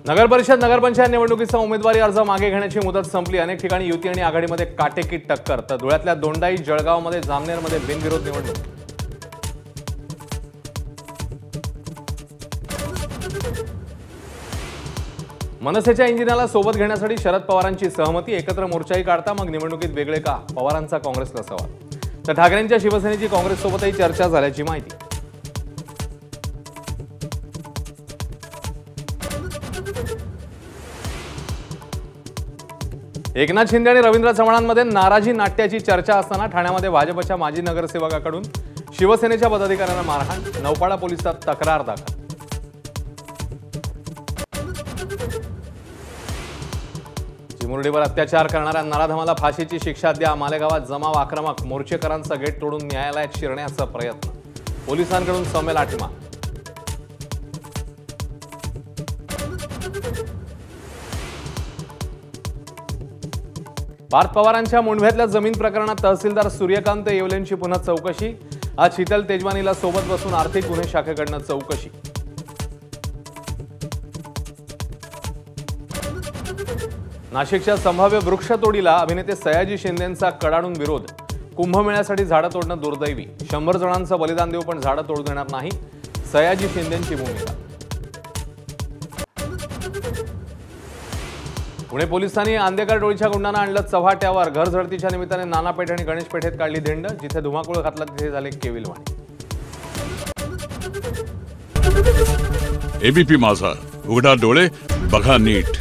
नगरपरिषद नगरपंचायत निवडणुकीचा उमेदवारी अर्ज मागे घेण्याची मुदत संपली। अनेक ठिकाणी युती आणि आघाडीमध्ये काटेकी टक्कर। तर धुळ्यातल्या दोंडाई, जळगावमध्ये, जामनेरमध्ये बिनविरोध निवडणूक। मनसेच्या इंजिनाला सोबत घेण्यासाठी शरद पवारांची सहमती। एकत्र मोर्चाही काढता मग निवडणुकीत वेगळे का, पवारांचा काँग्रेसला सवाल। तर ठाकरेंच्या शिवसेनेची काँग्रेससोबतही चर्चा झाल्याची माहिती। एकनाथ शिंदे आणि रवींद्र चव्हाणांमध्ये नाराजी नाट्याची चर्चा असताना ठाण्यामध्ये भाजपच्या माजी नगरसेवकाकडून शिवसेनेच्या पदाधिकाऱ्यांना मारहाण। नौपाडा पोलिसात तक्रार दाखल। चिमुरडीवर अत्याचार करणाऱ्या नराधमाला फाशीची शिक्षा द्या। मालेगावात जमाव आक्रमक, मोर्चेकरांचा गेट तोडून न्यायालयात शिरण्याचा प्रयत्न। पोलिसांकडून सौम्य लाठीमार। पार्थ पवारांच्या मुंढव्यातल्या जमीन प्रकरणात तहसीलदार सूर्यकांत येवलेंची पुन्हा चौकशी। आज शीतल तेजवानीला सोबत बसून आर्थिक गुन्हे शाखेकडून चौकशी। नाशिकच्या संभाव्य वृक्षतोडीला अभिनेते सयाजी शिंदेंचा कडाडून विरोध। कुंभमेळ्यासाठी झाडं तोडणं दुर्दैवी। 100 जणांचं बलिदान देऊ पण झाडं तोडू देणार नाही, सयाजी शिंदेंची भूमिका। पुणे पोलिसांनी आंदेकर टोळीच्या गुंडांना आणलं चव्हाट्यावर। घर झडतीच्या निमित्ताने नाना पेठ आणि गणेश पेठेत काढली धिंड। जिथे धुमाकूळ घातला तिथे झाले केविलवाणी। एबीपी माझा, उघडा डोळे बघा नीट।